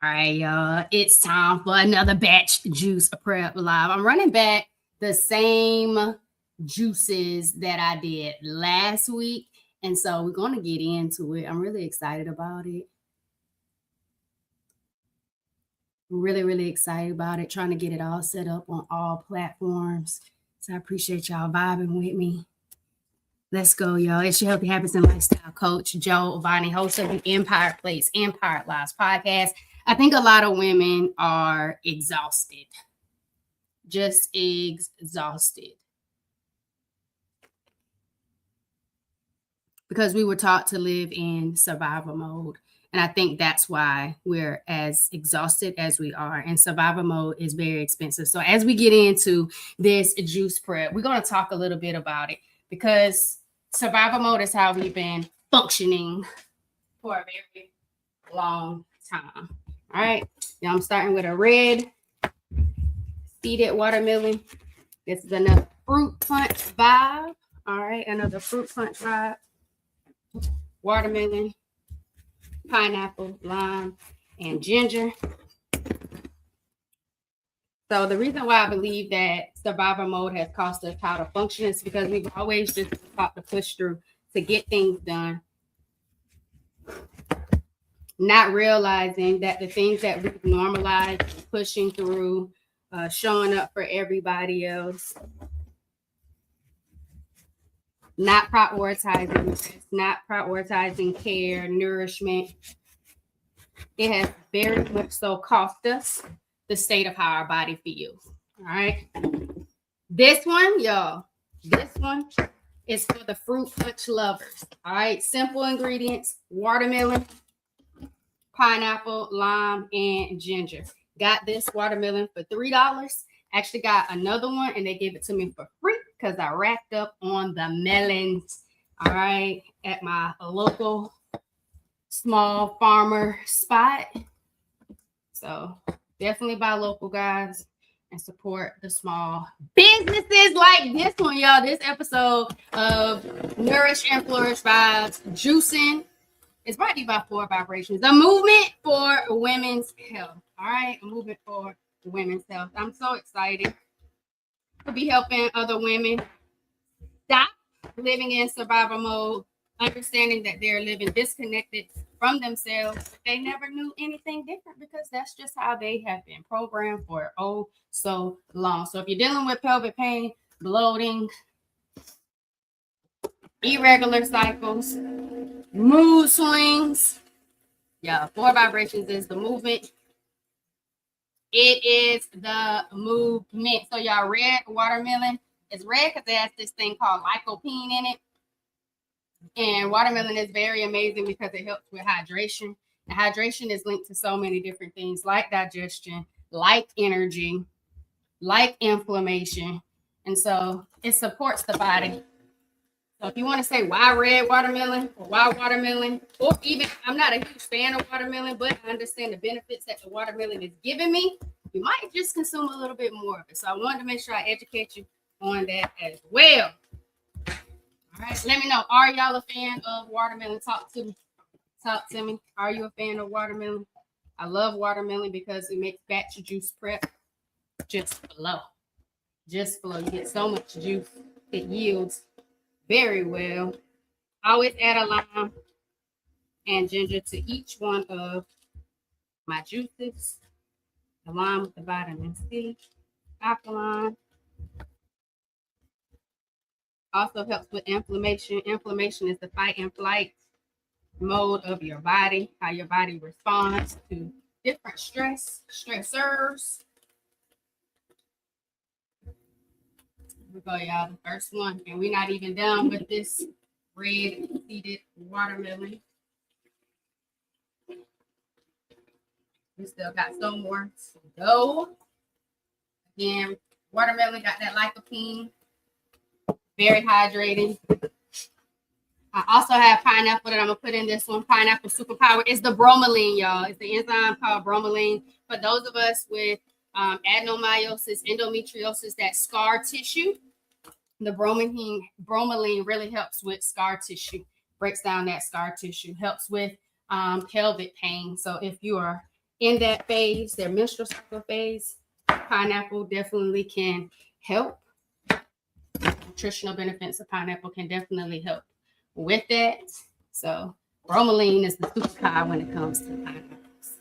All right, y'all. It's time for another batch juice prep live. I'm running back the same juices that I did last week. And so we're going to get into it. I'm really excited about it. Really excited about it. Trying to get it all set up on all platforms. So I appreciate y'all vibing with me. Let's go, y'all. It's your Healthy Habits and Lifestyle Coach, Joe Vani, host of the Empire Place, Empire Lives podcast. I think a lot of women are exhausted, just exhausted. Because we were taught to live in survival mode. And I think that's why we're as exhausted as we are. And survival mode is very expensive. So as we get into this juice prep, we're going to talk a little bit about it because survival mode is how we've been functioning for a very long time. All right. Now I'm starting with a red seeded watermelon. This is another fruit punch vibe. All right. Another fruit punch vibe. Watermelon, pineapple, lime, and ginger. So the reason why I believe that survival mode has cost us how to function is because we've always just taught to push through to get things done, not realizing that the things that we've normalized, pushing through, showing up for everybody else, not prioritizing care, nourishment. It has very much so cost us the state of how our body feels. All right. This one, y'all, is for the fruit punch lovers. All right. Simple ingredients: watermelon, pineapple, lime, and ginger. Got this watermelon for $3. Actually got another one and they gave it to me for free because I racked up on the melons, all right, at my local small farmer spot. So definitely buy local, guys, and support the small businesses like this one, y'all. This episode of Nourish and Flourish Vibes Juicing is brought to you by 4 Vibrations, a movement for women's health. All right, a movement for women's health. I'm so excited to be helping other women stop living in survival mode, understanding that they're living disconnected from themselves, but they never knew anything different because that's just how they have been programmed for oh so long. So if you're dealing with pelvic pain, bloating, irregular cycles, mood swings, yeah, 4 Vibrations is the movement. It is the movement. So y'all, red watermelon is red because it has this thing called lycopene in it. And watermelon is very amazing because it helps with hydration. And hydration is linked to so many different things like digestion, like energy, like inflammation. And so it supports the body. So if you want to say why red watermelon or why watermelon, or even I'm not a huge fan of watermelon, but I understand the benefits that the watermelon is giving me, you might just consume a little bit more of it. So I wanted to make sure I educate you on that as well. All right, let me know. Are y'all a fan of watermelon? Talk to me. Are you a fan of watermelon? I love watermelon because it makes batch juice prep just flow. Just flow. You get so much juice. It yields very well. Always add a lime and ginger to each one of my juices. The lime with the vitamin C, alkaline. Also helps with inflammation. Inflammation is the fight and flight mode of your body, how your body responds to different stressors. Here we go, y'all. The first one, and we're not even done with this red seeded watermelon. We still got some more to go. Again, watermelon got that lycopene, very hydrating. I also have pineapple that I'm gonna put in this one. Pineapple superpower. It's the bromelain, y'all. It's the enzyme called bromelain. For those of us with adenomyosis, endometriosis, that scar tissue, the bromelain really helps with scar tissue. Breaks down that scar tissue. Helps with pelvic pain. So if you are in that phase, their menstrual cycle phase, pineapple definitely can help. Nutritional benefits of pineapple can definitely help with that. So bromelain is the superpower when it comes to pineapples.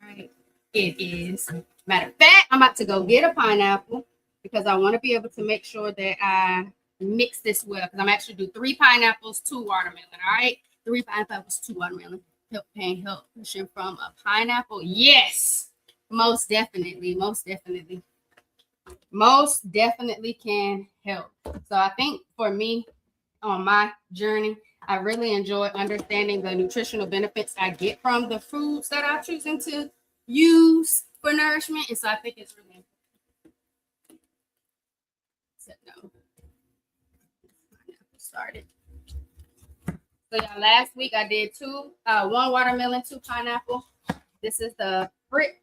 All right. It is. Matter of fact, I'm about to go get a pineapple because I want to be able to make sure that I mix this well, because I'm actually do 3 pineapples, 2 watermelon. All right. 3 pineapples, 2 watermelon. Help pain, help pushing from a pineapple. Yes. Most definitely. Most definitely. Most definitely can help. So I think for me on my journey, I really enjoy understanding the nutritional benefits I get from the foods that I'm choosing to use for nourishment. And so I think it's really important. So, no. Started. So yeah, last week I did 1 watermelon, 2 pineapple. This is the fruit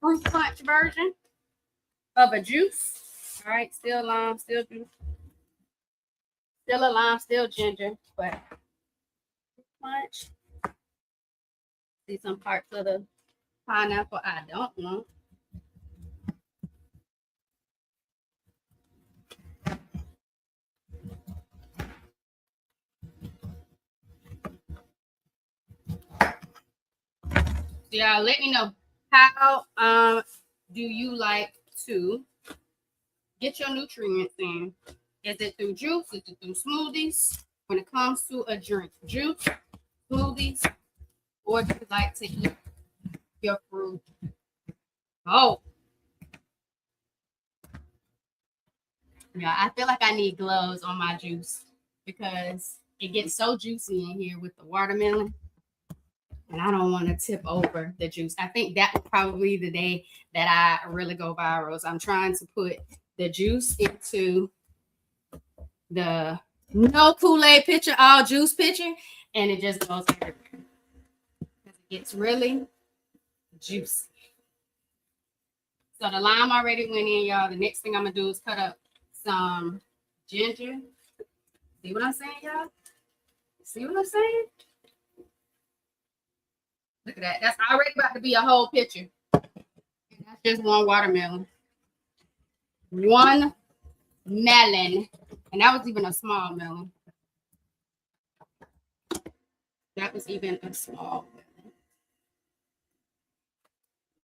punch version of a juice. All right, still lime, still juice. Still a lime, still ginger, but punch. See some parts of the pineapple I don't want. So y'all let me know, how do you like to get your nutrients in? Is it through juice? Is it through smoothies? When it comes to a drink, juice, smoothies, or do you like to eat your fruit? Oh, yeah, I feel like I need gloves on my juice because it gets so juicy in here with the watermelon. And I don't want to tip over the juice. I think that will probably be the day that I really go viral. So I'm trying to put the juice into the no Kool-Aid pitcher, all juice pitcher, and it just goes everywhere. It gets really juicy. So the lime already went in, y'all. The next thing I'm gonna do is cut up some ginger. See what I'm saying, y'all? See what I'm saying? Look at that. That's already about to be a whole pitcher. That's just 1 watermelon. 1 melon. And that was even a small melon. That was even a small melon.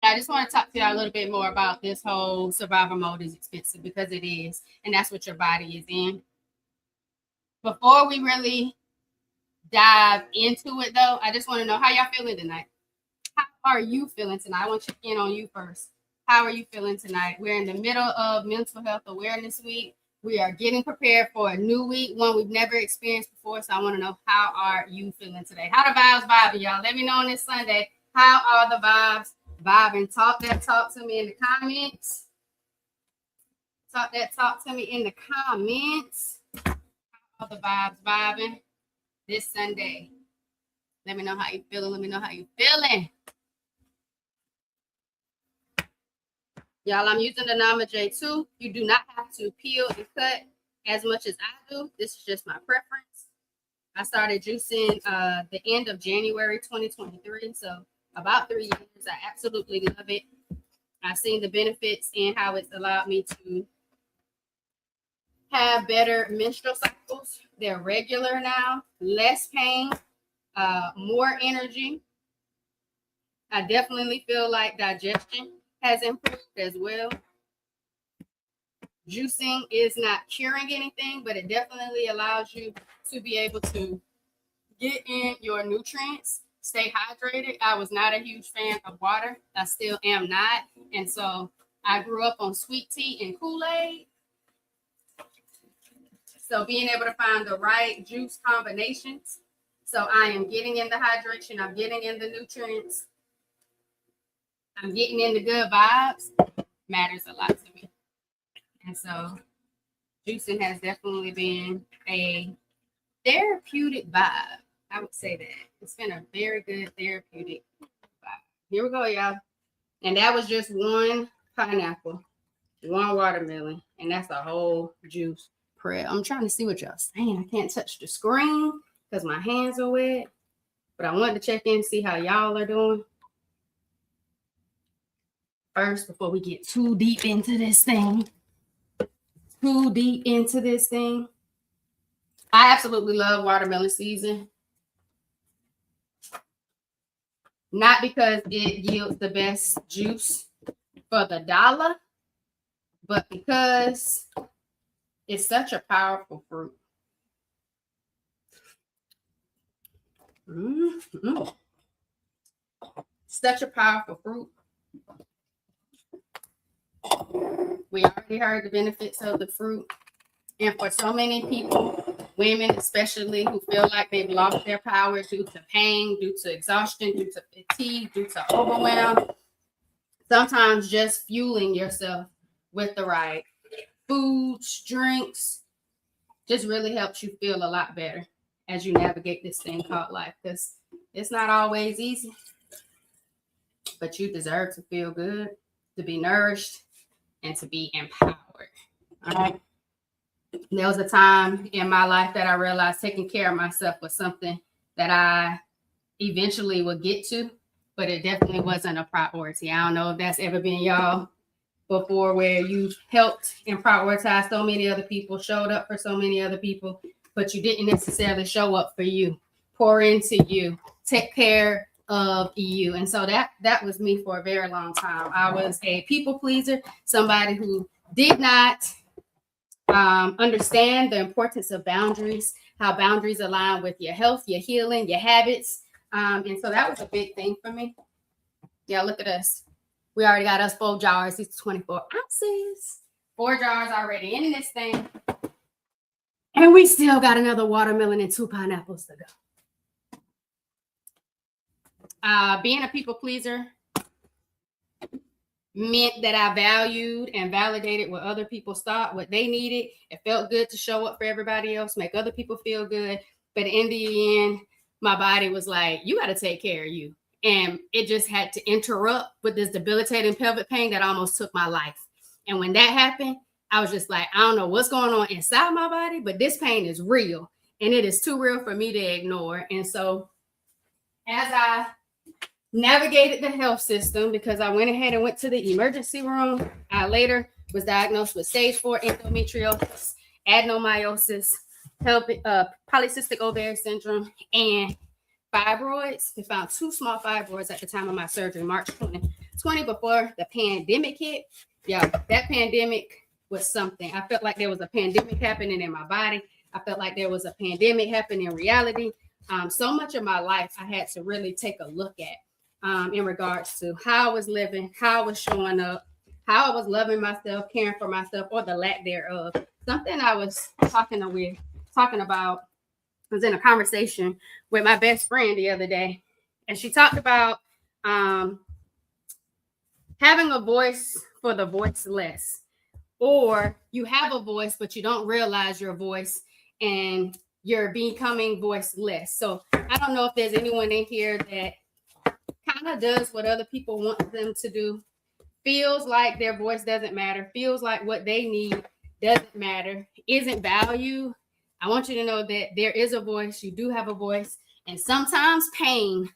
I just want to talk to y'all a little bit more about this whole survival mode is expensive, because it is. And that's what your body is in. Before we really dive into it, though, I just want to know how y'all feeling tonight. How are you feeling tonight? I want to check in on you first. How are you feeling tonight? We're in the middle of Mental Health Awareness Week. We are getting prepared for a new week, one we've never experienced before. So I want to know, how are you feeling today? How the vibes vibing, y'all? Let me know on this Sunday. How are the vibes vibing? Talk to me in the comments. Talk to me in the comments. How are the vibes vibing this Sunday? Let me know how you feeling. Let me know how you feeling. Y'all, I'm using the Nama J2. You do not have to peel and cut as much as I do. This is just my preference. I started juicing the end of January 2023. So about 3 years. I absolutely love it. I've seen the benefits and how it's allowed me to have better menstrual cycles. They're regular now, less pain, more energy. I definitely feel like digestion has improved as well. Juicing is not curing anything, but it definitely allows you to be able to get in your nutrients, stay hydrated. I was not a huge fan of water. I still am not. And so I grew up on sweet tea and Kool-Aid. So being able to find the right juice combinations. So I am getting in the hydration. I'm getting in the nutrients. I'm getting in the good vibes. Matters a lot to me. And so juicing has definitely been a therapeutic vibe. I would say that. It's been a very good therapeutic vibe. Here we go, y'all. And that was just 1 pineapple, 1 watermelon, and that's a whole juice prep. I'm trying to see what y'all saying. I can't touch the screen because my hands are wet, but I wanted to check in and see how y'all are doing. first before we get too deep into this thing. I absolutely love watermelon season. Not because it yields the best juice for the dollar, but because it's such a powerful fruit. Such a powerful fruit. We already heard the benefits of the fruit. And for so many people, women especially, who feel like they've lost their power due to pain, due to exhaustion, due to fatigue, due to overwhelm, sometimes just fueling yourself with the right foods, drinks, just really helps you feel a lot better as you navigate this thing called life. Because it's not always easy, but you deserve to feel good, to be nourished, and to be empowered. All right. There was a time in my life that I realized taking care of myself was something that I eventually would get to, but it definitely wasn't a priority. I don't know if that's ever been y'all before, where you helped and prioritized so many other people, showed up for so many other people, but you didn't necessarily show up for you, pour into you, take care of you. And so that was me for a very long time. I was a people pleaser, somebody who did not understand the importance of boundaries, how boundaries align with your health, your healing, your habits. And so that was a big thing for me. Yeah, look at us. We already got us 4 jars. These 24 ounces. 4 jars already in this thing. And we still got another watermelon and 2 pineapples to go. Being a people pleaser meant that I valued and validated what other people thought, what they needed. It felt good to show up for everybody else, make other people feel good. But in the end, my body was like, you got to take care of you. And it just had to interrupt with this debilitating pelvic pain that almost took my life. And when that happened, I was just like, I don't know what's going on inside my body, but this pain is real. And it is too real for me to ignore. And so as I navigated the health system, because I went ahead and went to the emergency room, I later was diagnosed with stage 4 endometriosis, adenomyosis, polycystic ovarian syndrome, and fibroids. They found 2 small fibroids at the time of my surgery, March 2020, before the pandemic hit. Yeah, that pandemic was something. I felt like there was a pandemic happening in my body. I felt like there was a pandemic happening in reality. So much of my life I had to really take a look at in regards to how I was living, how I was showing up, how I was loving myself, caring for myself, or the lack thereof. Something I was talking about, I was in a conversation with my best friend the other day, and she talked about having a voice for the voiceless, or you have a voice, but you don't realize your voice and you're becoming voiceless. So I don't know if there's anyone in here that kind of does what other people want them to do, feels like their voice doesn't matter, feels like what they need doesn't matter, isn't valued. I want you to know that there is a voice. You do have a voice. And sometimes pain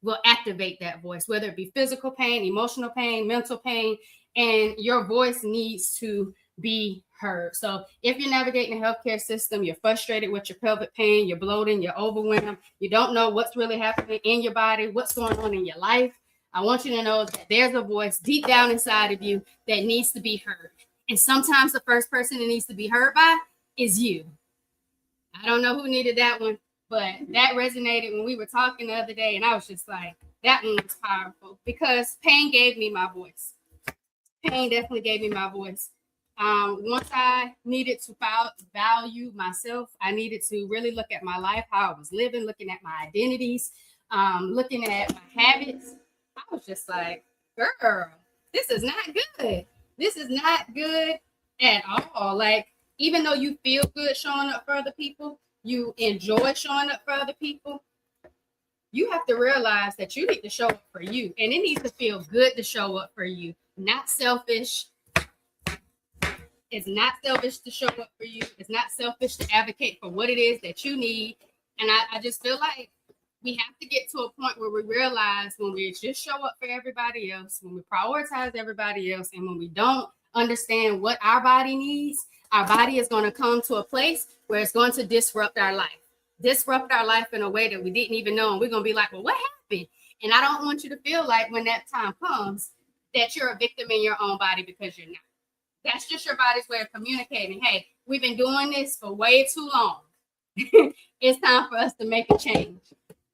will activate that voice, whether it be physical pain, emotional pain, mental pain, and your voice needs to be heard. So if you're navigating the healthcare system, you're frustrated with your pelvic pain, you're bloating, you're overwhelmed, you don't know what's really happening in your body, what's going on in your life, I want you to know that there's a voice deep down inside of you that needs to be heard. And sometimes the first person that needs to be heard by is you. I don't know who needed that one, but that resonated when we were talking the other day. And I was just like, that one was powerful because pain gave me my voice. Pain definitely gave me my voice. Once I needed to value myself, I needed to really look at my life, how I was living, looking at my identities, looking at my habits. I was just like, girl, this is not good. This is not good at all. Like, even though you feel good showing up for other people, you enjoy showing up for other people, you have to realize that you need to show up for you. And it needs to feel good to show up for you, not selfish. It's not selfish to show up for you. It's not selfish to advocate for what it is that you need. And I just feel like we have to get to a point where we realize when we just show up for everybody else, when we prioritize everybody else, and when we don't understand what our body needs, our body is going to come to a place where it's going to disrupt our life in a way that we didn't even know. And we're going to be like, well, what happened? And I don't want you to feel like when that time comes that you're a victim in your own body, because you're not. That's just your body's way of communicating. Hey, we've been doing this for way too long. It's time for us to make a change.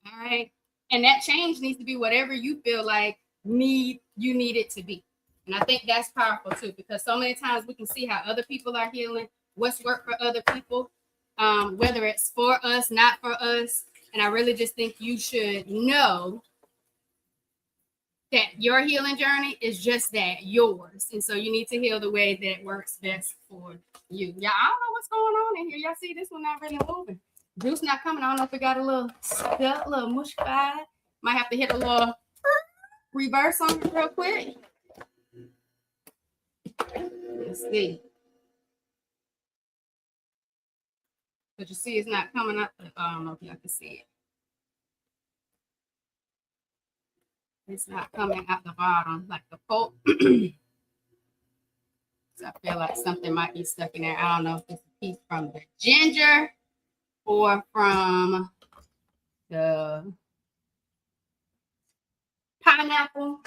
All right. And that change needs to be whatever you feel like you need it to be. And I think that's powerful too, because so many times we can see how other people are healing, what's worked for other people, whether it's for us, not for us. And I really just think you should know that your healing journey is just that, yours. And so you need to heal the way that works best for you. Yeah, I don't know what's going on in here. Y'all see this one not really moving. Juice not coming. I don't know if it got a little stuck, a little mushified. Might have to hit a little reverse on it real quick. Let's see. But you see it's not coming up. I don't know if y'all can see it. It's not coming out the bottom like the pulp. So I feel like something might be stuck in there. I don't know if it's a piece from the ginger or from the pineapple.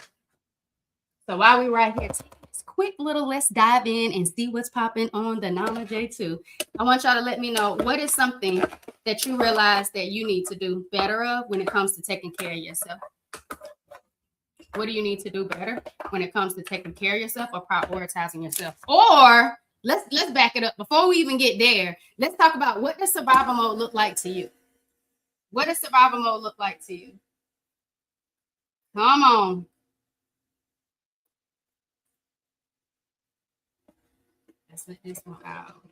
So while we right here, take this quick little, let's dive in and see what's popping on the Nama J2. I want y'all to let me know what is something that you realize that you need to do better of when it comes to taking care of yourself. What do you need to do better when it comes to taking care of yourself or prioritizing yourself? Or let's back it up. Before we even get there, let's talk about, what does survival mode look like to you? What does survival mode look like to you? Come on. Let's let this one out.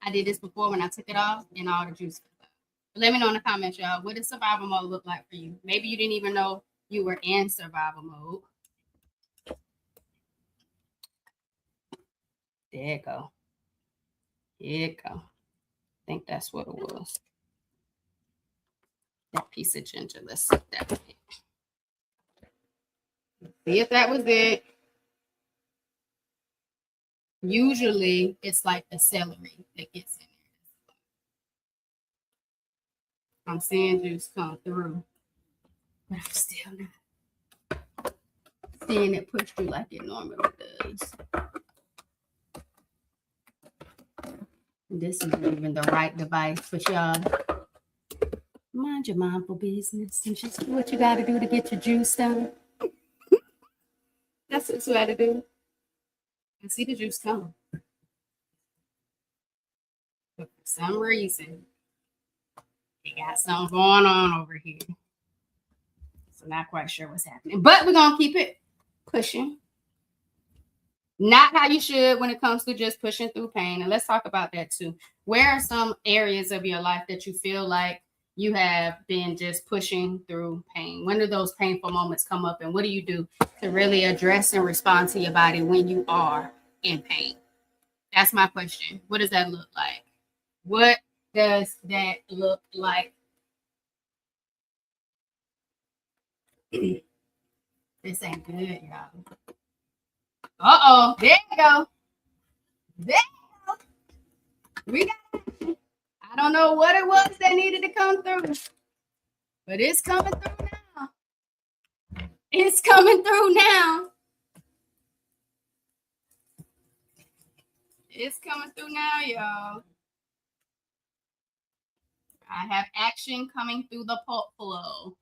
I did this before when I took it off and all the juice fell out. Let me know in the comments, y'all. What does survival mode look like for you? Maybe you didn't even know you were in survival mode. There you go. Here you go. I think that's what it was. That piece of ginger. Let's see if that was it. See if that was it. Usually it's like the celery that gets in there. I'm seeing juice come through, but I'm still not seeing it push through like it normally does. This isn't even the right device, but y'all, mind your mindful business and just do what you got to do to get your juice done. That's what you got to do. I see the juice come. But for some reason, they got something going on over here. So not quite sure what's happening. But we're going to keep it pushing. Not how you should when it comes to just pushing through pain. And let's talk about that too. Where are some areas of your life that you feel like you have been just pushing through pain? When do those painful moments come up? And what do you do to really address and respond to your body when you are in pain? That's my question. What does that look like? What does that look like? This ain't good, y'all. Uh-oh. There you go. There you go. We got it. I don't know what it was that needed to come through, but it's coming through now. It's coming through now. It's coming through now, y'all. I have action coming through the pulp flow.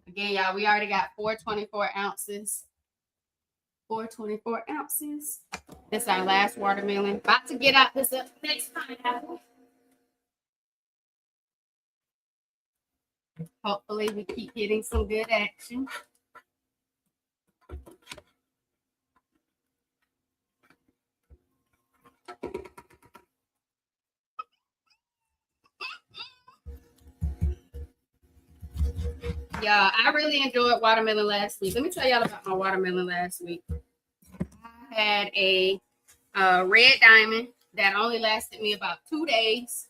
Again, y'all, we already got 424 ounces. 424 ounces. This is our last watermelon. About to get out this next pineapple. Hopefully we keep getting some good action. Yeah, I really enjoyed watermelon last week. Let me tell y'all about my watermelon last week. I had a red diamond that only lasted me about 2 days.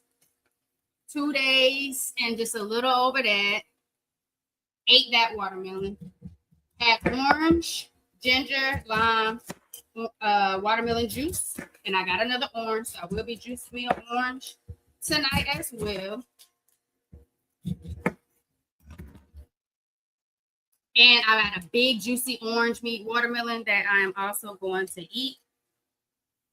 2 days and just a little over that. ate that watermelon. Had orange, ginger, lime, watermelon juice, and I got another orange, so I will be juicing me an orange tonight as well. And I got a big juicy orange meat watermelon that I am also going to eat.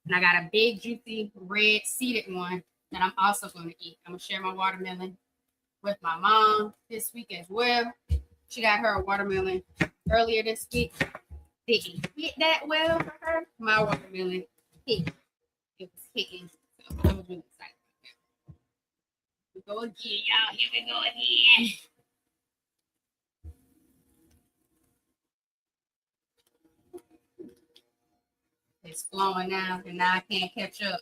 And I got a big juicy red seeded one that I'm also going to eat. I'm going to share my watermelon with my mom this week as well. She got her a watermelon earlier this week. Didn't hit that well for her. My watermelon hit. It was hitting. So I was really excited about that. Here we go again, y'all. Here we go again. It's flowing now, and now I can't catch up.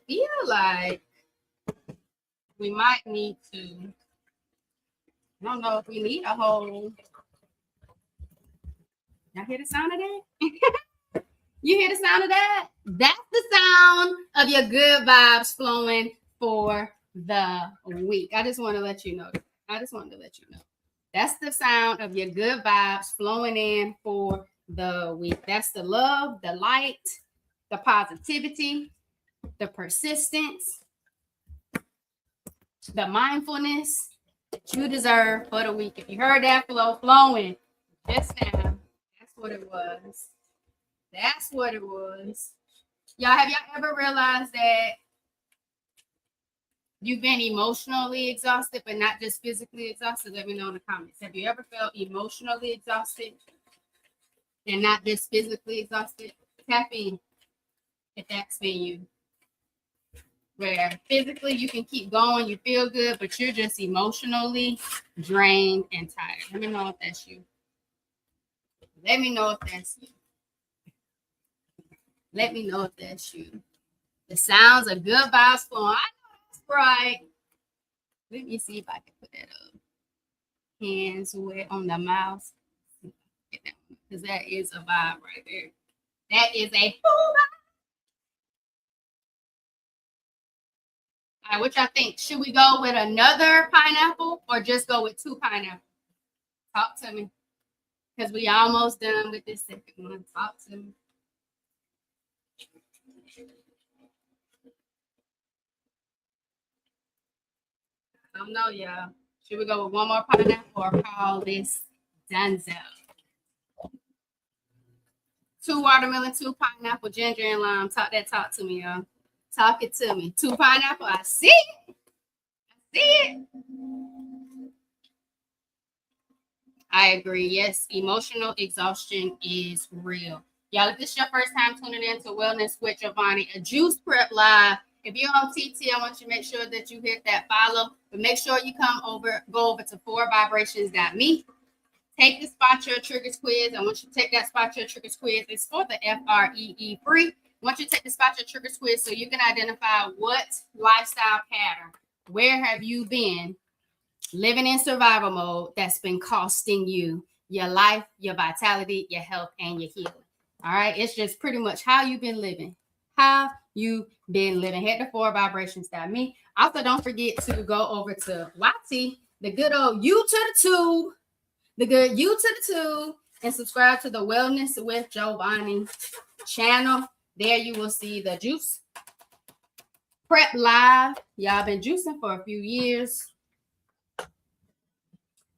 Feel like we might need to. I don't know if we need a whole. Y'all hear the sound of that? You hear the sound of that? That's the sound of your good vibes flowing for the week. I just want to let you know. That's the sound of your good vibes flowing in for the week. That's the love, the light, the positivity, the persistence, the mindfulness that you deserve for the week. If you heard that flow flowing just now, that's what it was. That's what it was. Y'all, have y'all ever realized that you've been emotionally exhausted, but not just physically exhausted? Let me know in the comments. Have you ever felt emotionally exhausted and not just physically exhausted? Tap in if that's been you. Where physically you can keep going, you feel good, but you're just emotionally drained and tired. Let me know if that's you. Let me know if that's you. Let me know if that's you. The sounds of good vibes flowing. I know that's right. Let me see if I can put that up. Hands wet on the mouse. Because that is a vibe right there. That is a full vibe. All right, what y'all think? Should we go with another pineapple or just go with 2 pineapples? Talk to me. Because we almost done with this second one. Talk to me. I don't know, y'all. Should we go with 1 more pineapple or call this Denzel? 2 watermelon, 2 pineapple, ginger, and lime. Talk to me, y'all. Talk it to me. 2 pineapple. I see it. I see it. I agree. Yes, emotional exhaustion is real. Y'all, if this is your first time tuning in to Wellness with Giovanni, a juice prep live. If you're on TT, I want you to make sure that you hit that follow. But make sure you go over to 4vibrations.me. Take the Spot Your Triggers quiz. I want you to take that Spot Your Triggers quiz. It's for the FREE free. I want you to take the Spot Your Triggers quiz so you can identify what lifestyle pattern, where have you been living in survival mode that's been costing you your life, your vitality, your health, and your healing. All right. It's just pretty much how you've been living. How you been living. Head to 4vibrations.me. Also, don't forget to go over to YT, the good old U to the tube, the good U to the tube, and subscribe to the Wellness with Giovanni channel. There you will see the juice prep live. Y'all been juicing for a few years.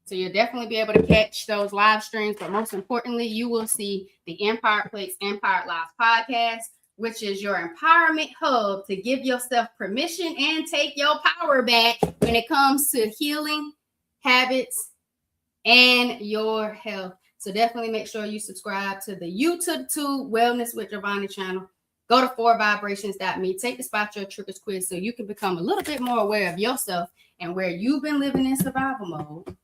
So you'll definitely be able to catch those live streams. But most importantly, you will see the Empire Plates Empire Live podcast, which is your empowerment hub to give yourself permission and take your power back when it comes to healing, habits, and your health. So definitely make sure you subscribe to the YouTube Wellness with Giovanni channel. Go to 4vibrations.me. Take the Spot Your Triggers quiz so you can become a little bit more aware of yourself and where you've been living in survival mode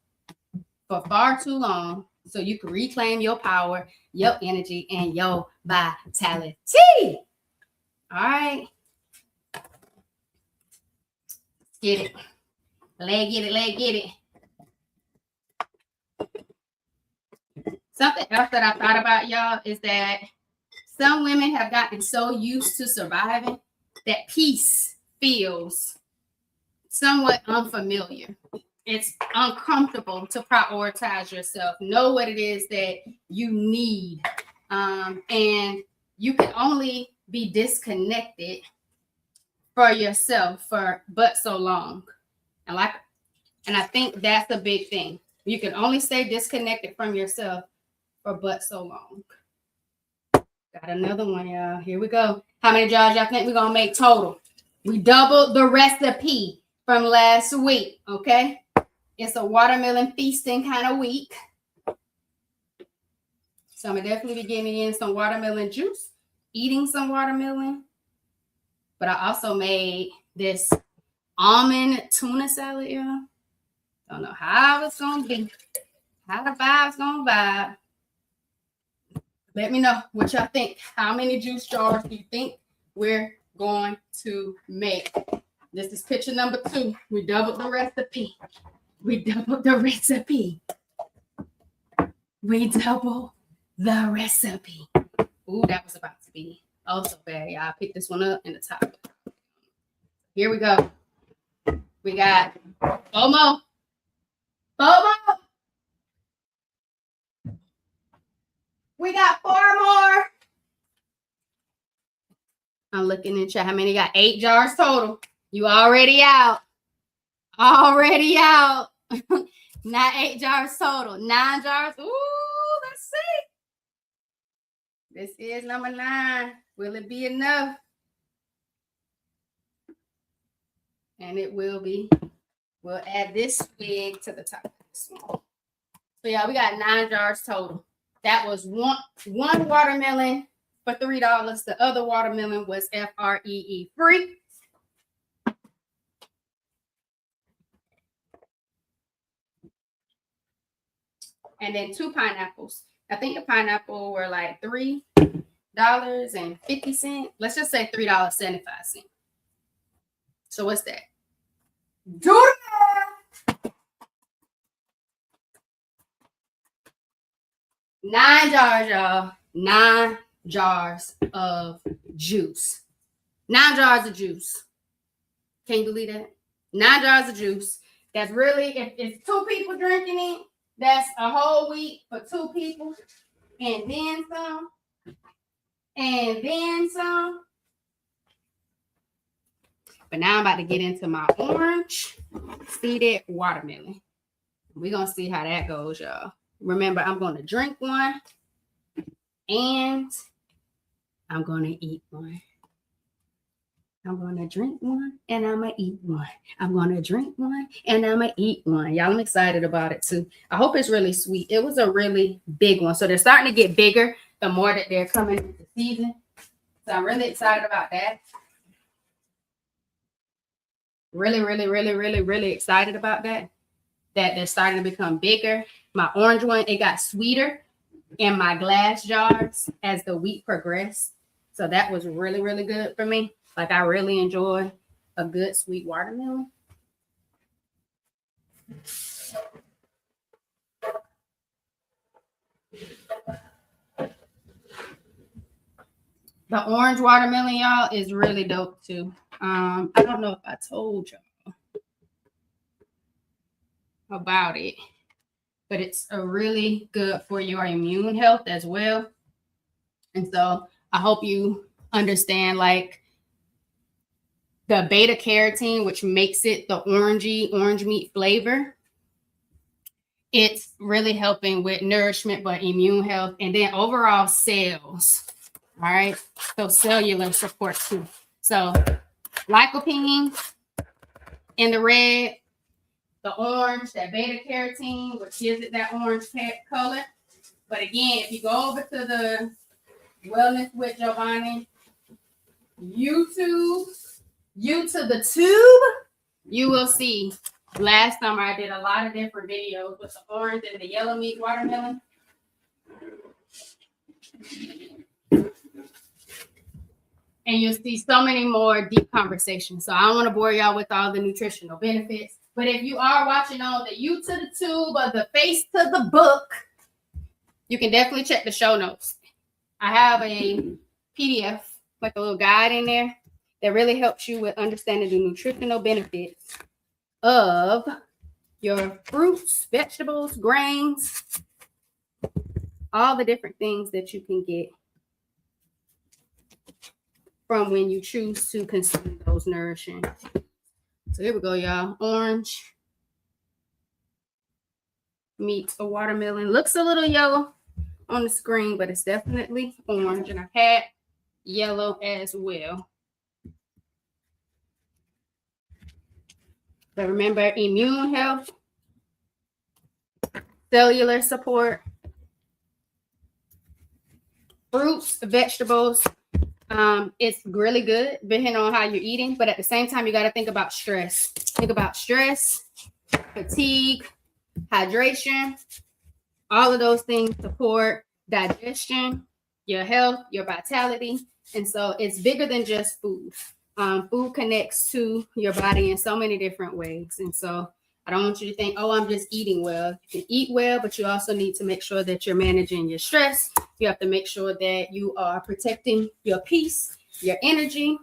for far too long, so you can reclaim your power, your energy, and your vitality. All right. Get it. Leg get it. Something else that I thought about, y'all, is that some women have gotten so used to surviving that peace feels somewhat unfamiliar. It's uncomfortable to prioritize yourself. Know what it is that you need. And you can only be disconnected for yourself for but so long. And I think that's a big thing. You can only stay disconnected from yourself for but so long. Got another one, y'all. Here we go. How many jars y'all think we're gonna make total? We doubled the recipe from last week, okay? It's a watermelon feasting kind of week. So I'm gonna definitely be getting in some watermelon juice, eating some watermelon. But I also made this almond tuna salad, y'all. Don't know how it's gonna be, how the vibe's gonna vibe. Let me know what y'all think. How many juice jars do you think we're going to make? This is picture number 2. We doubled the recipe. We doubled the recipe. We doubled the recipe. Ooh, that was about to be so bad, y'all. I picked this one up in the top. Here we go. We got FOMO. We got 4 more. I'm looking in chat. How many got? 8 jars total. You already out. Already out. Not 8 jars total. 9 jars. Ooh, let's see. This is number 9. Will it be enough? And it will be. We'll add this wig to the top of this one. So yeah, we got 9 jars total. That was one watermelon for $3. The other watermelon was FREE free. And then 2 pineapples. I think the pineapple were like $3.50. Let's just say $3.75. So what's that? Do the math. 9 jars, y'all. 9 jars of juice. 9 jars of juice. Can you believe that? 9 jars of juice. That's really, if it's 2 people drinking it, that's a whole week for 2 people. And then some. And then some. But now I'm about to get into my orange seeded watermelon. We're going to see how that goes, y'all. Remember, I'm going to drink one and I'm going to eat one. I'm going to drink one and I'm going to eat one. I'm going to drink one and I'm going to eat one. Y'all, I'm excited about it too. I hope it's really sweet. It was a really big one. So they're starting to get bigger the more that they're coming into season. So I'm really excited about that. Really excited about that. That they're starting to become bigger. My orange one, it got sweeter in my glass jars as the week progressed. So that was really good for me. Like, I really enjoy a good sweet watermelon. The orange watermelon, y'all, is really dope too. I don't know if I told y'all about it, but it's a really good for your immune health as well. And so I hope you understand, like, the beta carotene, which makes it the orange meat flavor. It's really helping with nourishment, but immune health, and then overall cells. All right. So cellular support too. So lycopene in the red, the orange, that beta carotene, which gives it that orange color. But again, if you go over to the Wellness with Giovanni YouTube, you to the tube, you will see. Last summer I did a lot of different videos with the orange and the yellow meat watermelon. And you'll see so many more deep conversations. So I don't want to bore y'all with all the nutritional benefits. But if you are watching on the You to the Tube or the Face to the Book, you can definitely check the show notes. I have a PDF, like a little guide in there that really helps you with understanding the nutritional benefits of your fruits, vegetables, grains, all the different things that you can get from when you choose to consume those nourishing. So here we go, y'all. Orange meets a watermelon. Looks a little yellow on the screen, but it's definitely orange. And I've had yellow as well. But remember, immune health, cellular support, fruits, vegetables. It's really good depending on how you're eating, but at the same time, you got to think about stress. Think about stress, fatigue, hydration. All of those things support digestion, your health, your vitality. And so it's bigger than just food. Food connects to your body in so many different ways. And so I don't want you to think, oh, I'm just eating well. You can eat well, but you also need to make sure that you're managing your stress. You have to make sure that you are protecting your peace, your energy.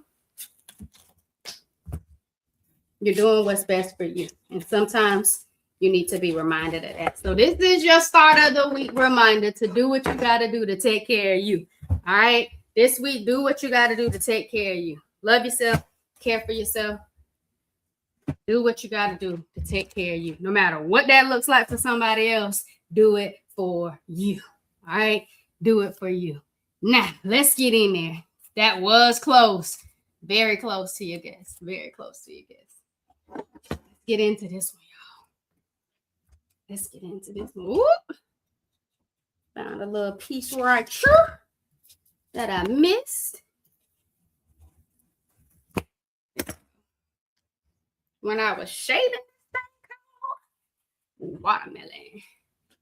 You're doing what's best for you. And sometimes you need to be reminded of that. So this is your start of the week reminder to do what you got to do to take care of you. All right. This week, do what you got to do to take care of you. Love yourself. Care for yourself. Do what you got to do to take care of you. No matter what that looks like for somebody else, do it for you. All right. Do it for you. Now, let's get in there. That was close. Very close to your guess. Very close to your guess. Let's get into this one, y'all. Let's get into this one. Whoop. Found a little piece right here that I missed. When I was shaving this thing, watermelon.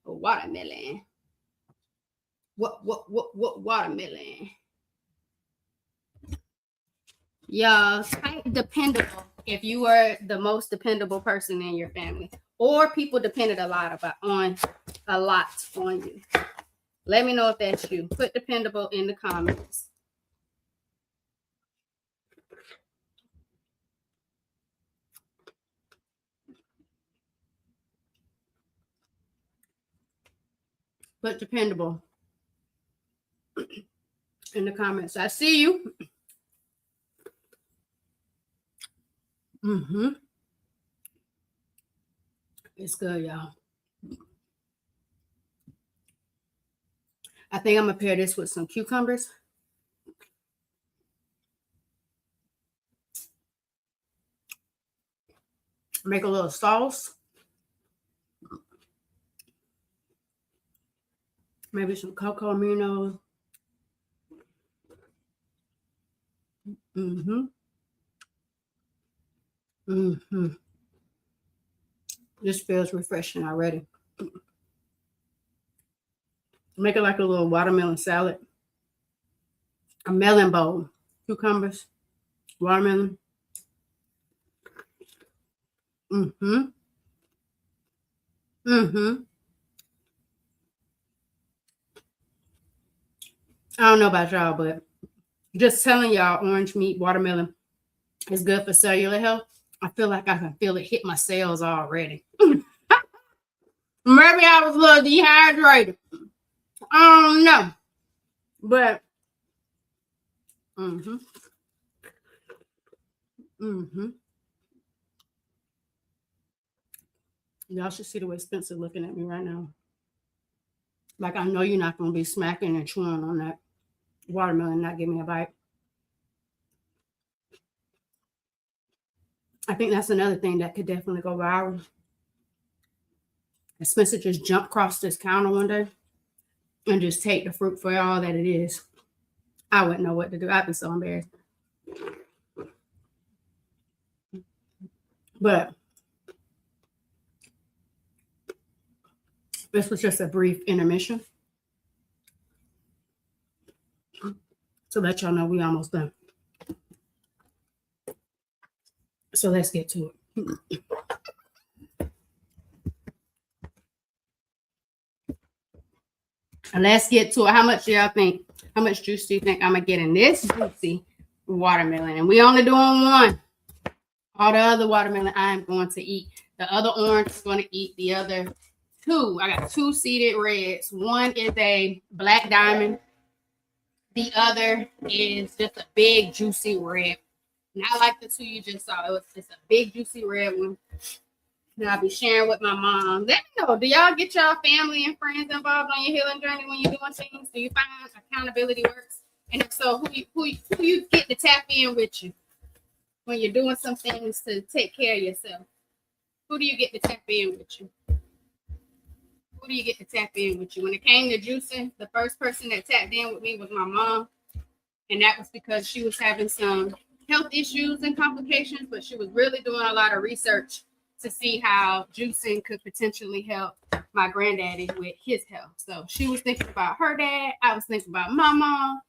Watermelon. What watermelon? Y'all, type dependable if you are the most dependable person in your family, or people depended a lot on you. Let me know if that's you. Put dependable in the comments. Put dependable in the comments. I see you. It's good, y'all. I think I'm gonna pair this with some cucumbers. Make a little sauce. Maybe some cocoa amino. This feels refreshing already. Make it like a little watermelon salad. A melon bowl. Cucumbers. Watermelon. I don't know about y'all, but just telling y'all, orange meat, watermelon is good for cellular health. I feel like I can feel it hit my cells already. Maybe I was a little dehydrated. I don't know. But y'all should see the way Spencer looking at me right now. Like, I know you're not going to be smacking and chewing on that watermelon and not give me a bite. I think that's another thing that could definitely go viral. And Spencer just jumped across this counter one day and just take the fruit for all that it is. I wouldn't know what to do. I'd be so embarrassed. But this was just a brief intermission to let y'all know we almost done. So let's get to it. And let's get to it. How much do y'all think? How much juice do you think I'm going to get in this juicy watermelon. And we only doing one. All the other watermelon I'm going to eat. The other orange is going to eat the other two. I got two seeded reds. One is a black diamond. The other is just a big, juicy red. Not like the two you just saw. It was just a big, juicy red one. And I'll be sharing with my mom. Let me know. Do y'all get y'all family and friends involved on your healing journey when you're doing things? Do you find accountability works? And if so, who you get to tap in with you when you're doing some things to take care of yourself? Who do you get to tap in with you? Who do you get to tap in with you? When it came to juicing, the first person that tapped in with me was my mom. And that was because she was having some health issues and complications, but she was really doing a lot of research to see how juicing could potentially help my granddaddy with his health. So she was thinking about her dad. I was thinking about my mom.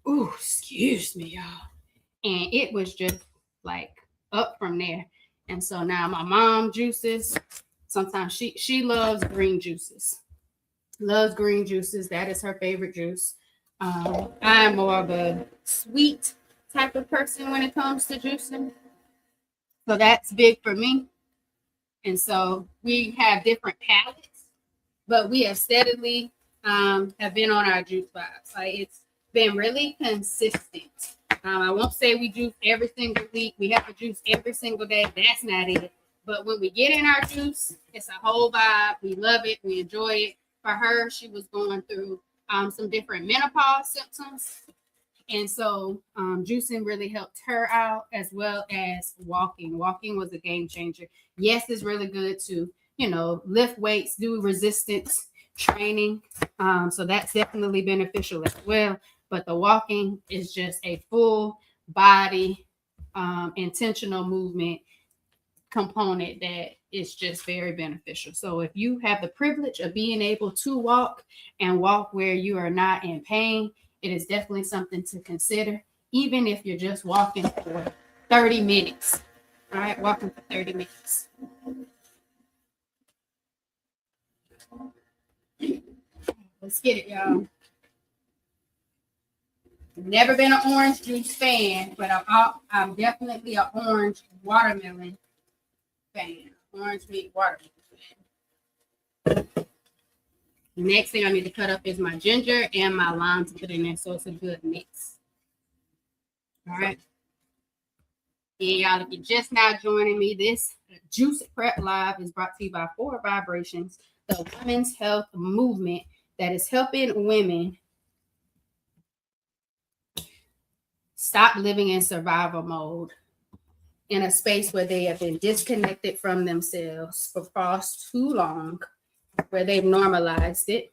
Ooh, excuse me, y'all. And it was just like up from there. And so now my mom juices. Sometimes she loves green juices. Loves green juices. That is her favorite juice. I'm more of a sweet type of person when it comes to juicing. So that's big for me. And so we have different palates, but we have steadily have been on our juice vibes. Like it's been really consistent. I won't say we juice every single week. We have to juice every single day. That's not it. But when we get in our juice, it's a whole vibe. We love it. We enjoy it. For her, she was going through some different menopause symptoms. And so juicing really helped her out, as well as walking. Walking was a game changer. Yes, it's really good to, lift weights, do resistance training. So that's definitely beneficial as well. But the walking is just a full body, intentional movement component that is just very beneficial. So if you have the privilege of being able to walk and walk where you are not in pain, it is definitely something to consider, even if you're just walking for 30 minutes. All right, walking for 30 minutes. Let's get it, y'all. Never been an orange juice fan, but I'm definitely an orange watermelon fan. Orange meat watermelon fan. The next thing I need to cut up is my ginger and my lime to put in there, so it's a good mix. All right. Yeah, y'all, if you're just now joining me, this Juice Prep Live is brought to you by 4 Vibrations, the women's health movement that is helping women stop living in survival mode in a space where they have been disconnected from themselves for far too long, where they've normalized it,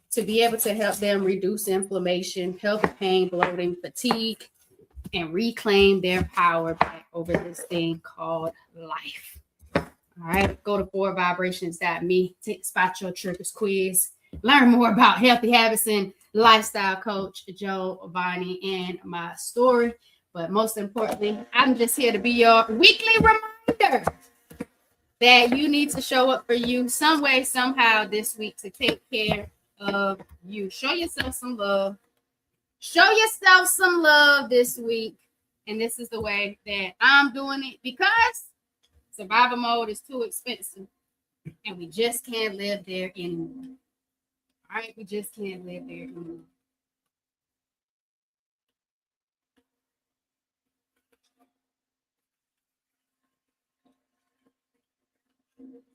to be able to help them reduce inflammation, health, pain, bloating, fatigue, and reclaim their power back over this thing called life. All right, go to 4vibrations.me, take spot your triggers quiz, learn more about healthy habits and lifestyle coach Joe Bonnie and my story. But most importantly, I'm just here to be your weekly reminder that you need to show up for you some way, somehow this week to take care of you. Show yourself some love. Show yourself some love this week. And this is the way that I'm doing it, because survival mode is too expensive and we just can't live there anymore. All right, we just can't live there anymore.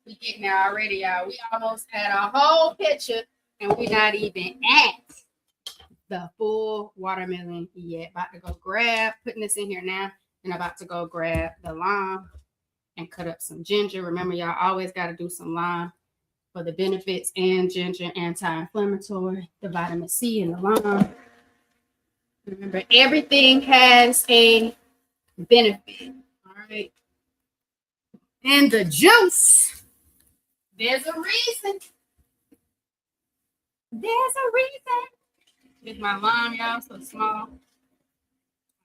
We getting there already, y'all. We almost had a whole picture and we're not even at the full watermelon yet. About to go putting this in here now, and about to go grab the lime and cut up some ginger. Remember, y'all always got to do some lime for the benefits, and ginger, anti-inflammatory, the vitamin C in the lime. Remember, everything has a benefit. All right. And the juice, there's a reason. There's a reason. With my lime, y'all, so small.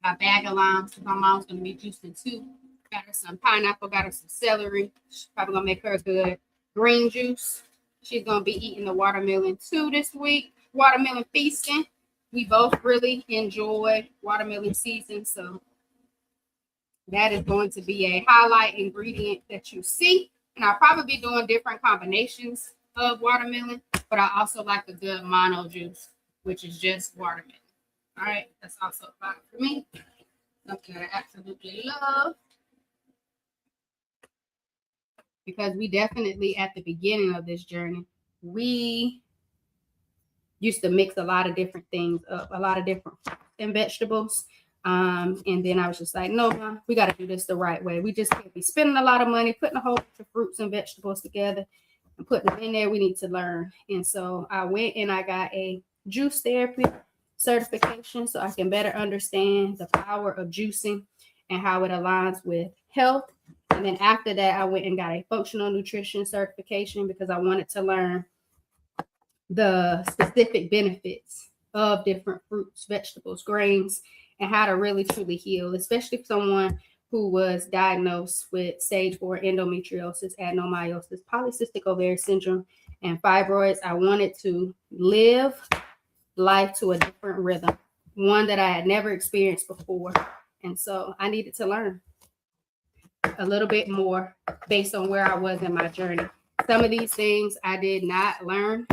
My bag of limes, because my mom's going to be juicing too. Got her some pineapple, got her some celery. She's probably going to make her a good green juice. She's going to be eating the watermelon too this week. Watermelon feasting. we both really enjoy watermelon season, so that is going to be a highlight ingredient that you see. And I'll probably be doing different combinations of watermelon, but I also like a good mono juice, which is just watermelon. All right, that's also fine for me. Something that I absolutely love. Because we definitely, at the beginning of this journey, we used to mix a lot of different things up, a lot of different fruits and vegetables. And then I was just like, no, Mom, we got to do this the right way. We just can't be spending a lot of money, putting a whole bunch of fruits and vegetables together and putting them in there. We need to learn. And so I went and I got a juice therapy certification so I can better understand the power of juicing and how it aligns with health. And then after that, I went and got a functional nutrition certification because I wanted to learn the specific benefits of different fruits, vegetables, grains, and how to really truly heal, especially for someone who was diagnosed with stage 4 endometriosis, adenomyosis, polycystic ovarian syndrome, and fibroids. I wanted to live life to a different rhythm, one that I had never experienced before. And so I needed to learn a little bit more based on where I was in my journey. Some of these things I did not learn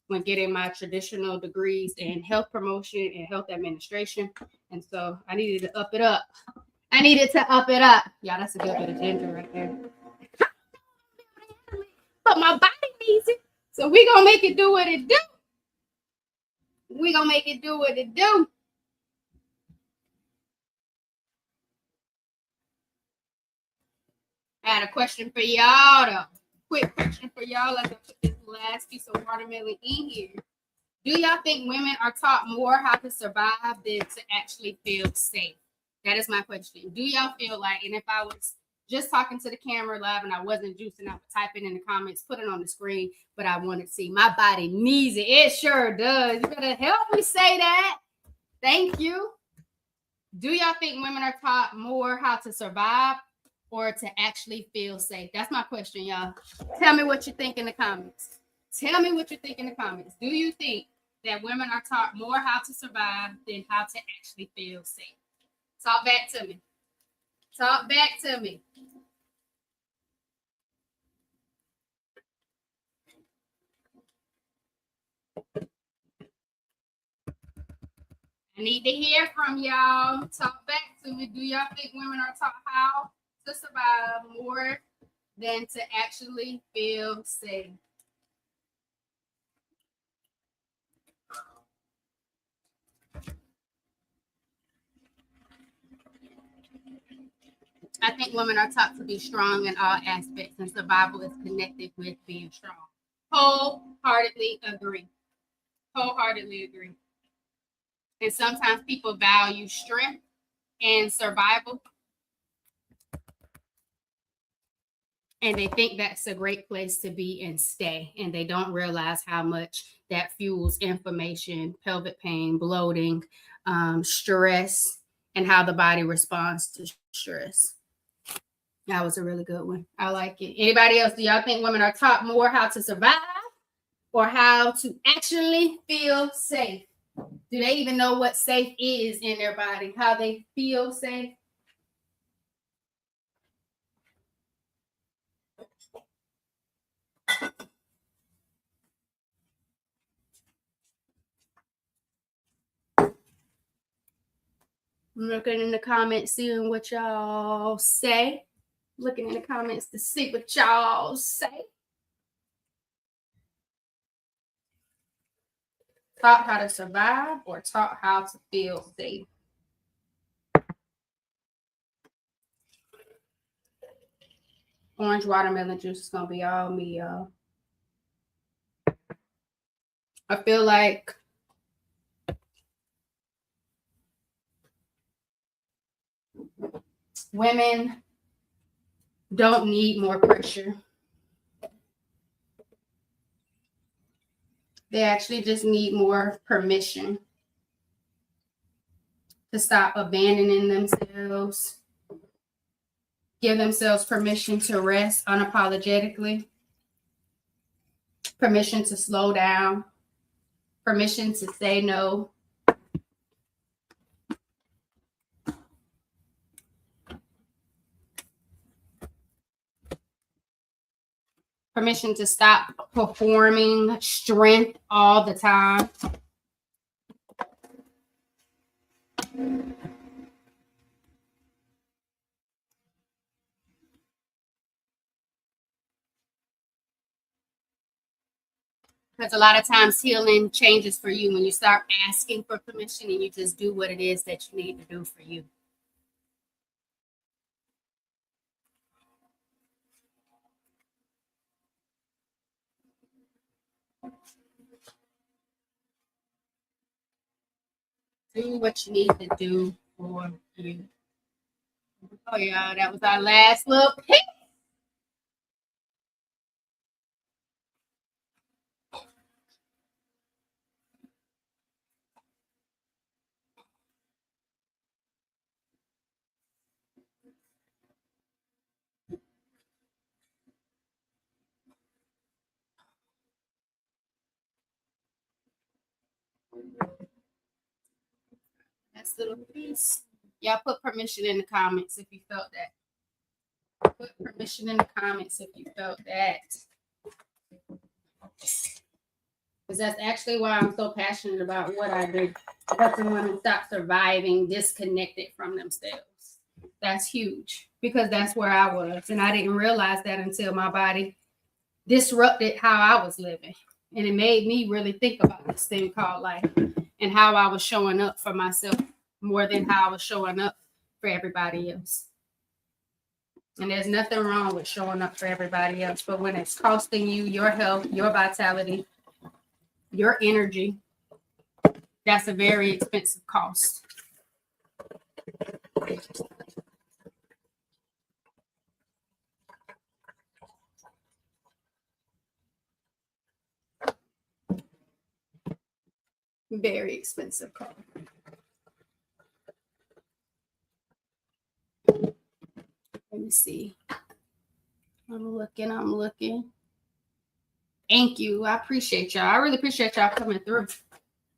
when getting my traditional degrees in health promotion and health administration. And so I needed to up it up. Yeah, that's a good bit of ginger right there. But my body needs it. So we're going to make it do what it do. I had a question for y'all, though. Quick question for y'all as I put this last piece of watermelon in here. Do y'all think women are taught more how to survive than to actually feel safe? That is my question. Do y'all feel like, and if I was just talking to the camera live and I wasn't juicing, I would type it in the comments, put it on the screen, but I want to see. My body needs it. It sure does. You better help me say that. Thank you. Do y'all think women are taught more how to survive or to actually feel safe? That's my question, y'all. Tell me what you think in the comments. Do you think that women are taught more how to survive than how to actually feel safe? Talk back to me. I need to hear from y'all. Talk back to me. Do y'all think women are taught how to survive more than to actually feel safe? I think women are taught to be strong in all aspects, and survival is connected with being strong. Wholeheartedly agree. And sometimes people value strength and survival, and they think that's a great place to be and stay, and they don't realize how much that fuels inflammation, pelvic pain, bloating, stress, and how the body responds to stress. That was a really good one. I like it. Anybody else? Do y'all think women are taught more how to survive or how to actually feel safe? Do they even know what safe is in their body? How they feel safe? I'm looking in the comments, seeing what y'all say. Looking in the comments to see what y'all say. Taught how to survive or taught how to feel safe? Orange watermelon juice is going to be all me, y'all. I feel like women don't need more pressure. They actually just need more permission to stop abandoning themselves, give themselves permission to rest unapologetically, permission to slow down, permission to say no, Permission to stop performing strength all the time. Because a lot of times healing changes for you when you start asking for permission and you just do what it is that you need to do for you. Do what you need to do for you. Oh, yeah, that was our last little pick. Last little piece. Y'all put permission in the comments if you felt that. Put permission in the comments if you felt that. Because that's actually why I'm so passionate about what I do. Helping women stop surviving disconnected from themselves. That's huge because that's where I was. And I didn't realize that until my body disrupted how I was living. And it made me really think about this thing called life and how I was showing up for myself more than how I was showing up for everybody else. And there's nothing wrong with showing up for everybody else. But when it's costing you your health, your vitality, your energy, that's a very expensive cost. Very expensive cost. Let me see. I'm looking. Thank you. I appreciate y'all. I really appreciate y'all coming through.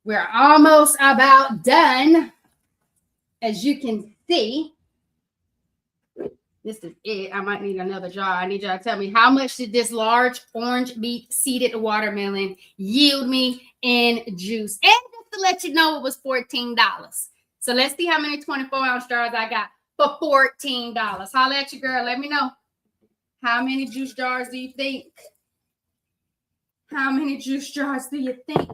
We're almost about done. As you can see, this is it. I might need another jar. I need y'all to tell me how much did this large orange meat seeded watermelon yield me in juice? And just to let you know, it was $14. So let's see how many 24-ounce jars I got for $14. Holla at you, girl. Let me know. How many juice jars do you think? How many juice jars do you think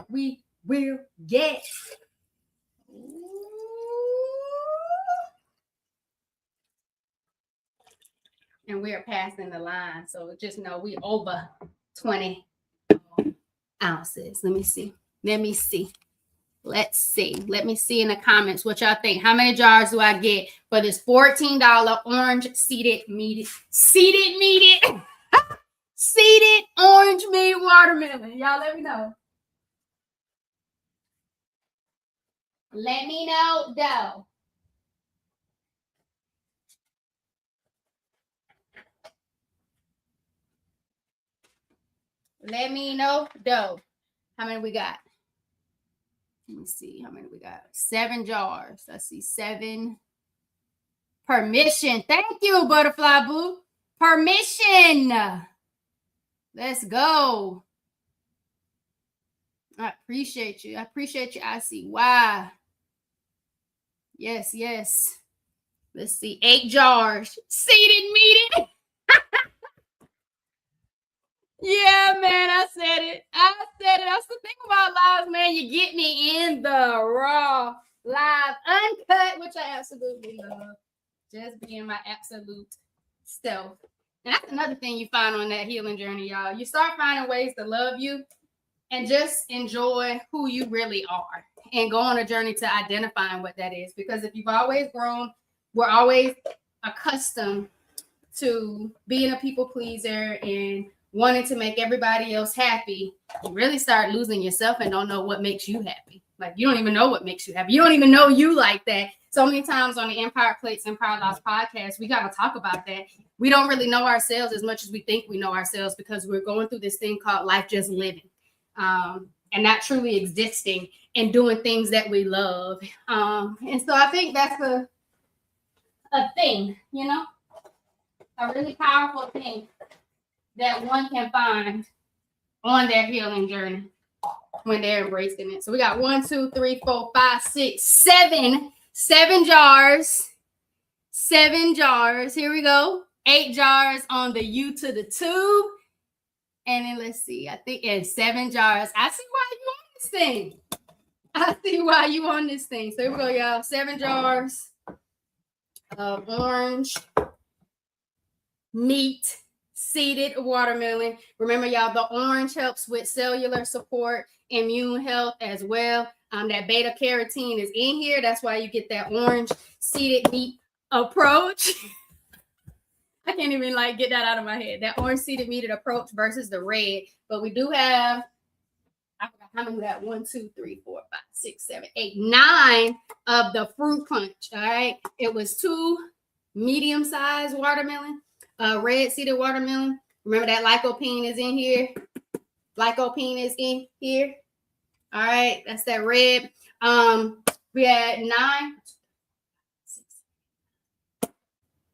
we will get? And we are passing the line. So just know we over 20 ounces. Let me see. Let me see in the comments what y'all think. How many jars do I get for this $14 orange seeded orange meat watermelon? Y'all let me know. Let me know, though. Let me know, though. How many we got? Let me see how many we got. 7 jars. I see 7. Permission. Thank you, Butterfly Boo. Permission. Let's go. I appreciate you. I see why. Yes. Let's see. 8 jars. Seeded meat. Yeah, man, I said it. That's the thing about lives, man. You get me in the raw, live, uncut, which I absolutely love. Just being my absolute self. And that's another thing you find on that healing journey, y'all. You start finding ways to love you and just enjoy who you really are and go on a journey to identifying what that is. Because if you've always grown, we're always accustomed to being a people pleaser and wanting to make everybody else happy. You really start losing yourself and don't know what makes you happy. Like, you don't even know what makes you happy. You don't even know you like that. So many times on the Empire Plates, Empire Lost podcast, we got to talk about that. We don't really know ourselves as much as we think we know ourselves because we're going through this thing called life just living and not truly existing and doing things that we love. And so I think that's a thing, you know, a really powerful thing. that one can find on their healing journey when they're embracing it. So we got 1, 2, 3, 4, 5, 6, 7. 7 jars. 7 jars. Here we go. 8 jars on the U to the tube. And then let's see. I think it's 7 jars. I see why you on this thing. I see why you on this thing. So here we go, y'all. 7 jars of orange meat seeded watermelon. Remember, y'all, the orange helps with cellular support, immune health as well. That beta carotene is in here. That's why you get that orange seeded meat approach. I can't even get that out of my head. That orange seeded meat approach versus the red. But we do have, I forgot how many we got. 1, 2, 3, 4, 5, 6, 7, 8, 9 of the fruit punch. All right. It was 2 medium-sized watermelon, red seeded watermelon. Remember that lycopene is in here. Lycopene is in here. All right. That's that red. We had 9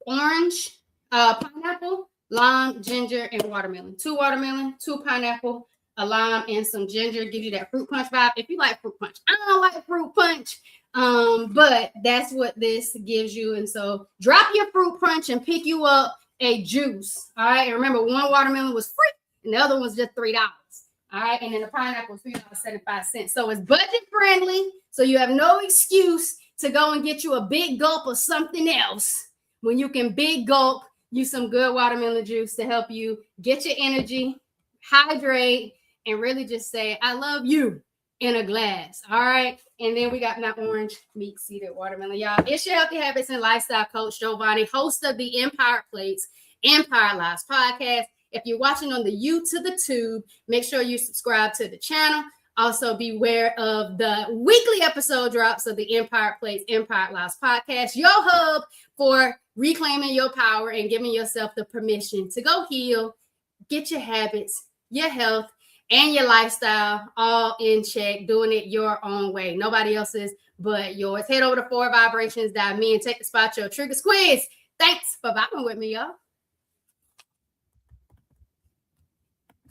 orange, pineapple, lime, ginger, and watermelon. 2 watermelon, 2 pineapple, a lime, and some ginger. Give you that fruit punch vibe. If you like fruit punch, I don't like fruit punch, but that's what this gives you. And so drop your fruit punch and pick you up a juice. All right. And remember, 1 watermelon was free and the other was just $3. All right. And then the pineapple was $3.75. So it's budget friendly. So you have no excuse to go and get you a big gulp of something else when you can big gulp you some good watermelon juice to help you get your energy, hydrate, and really just say, I love you in a glass. All right. And then we got my orange meat seeded watermelon. Y'all, it's your Healthy Habits and Lifestyle Coach, Giovanni, host of the Empire Plates, Empire Lives podcast. If you're watching on the U to the tube, make sure you subscribe to the channel. Also, beware of the weekly episode drops of the Empire Plates, Empire Lives podcast, your hub for reclaiming your power and giving yourself the permission to go heal, get your habits, your health, and your lifestyle all in check, doing it your own way. Nobody else's but yours. Head over to 4vibrations.me and take the spot your triggers quiz. Thanks for vibing with me, y'all.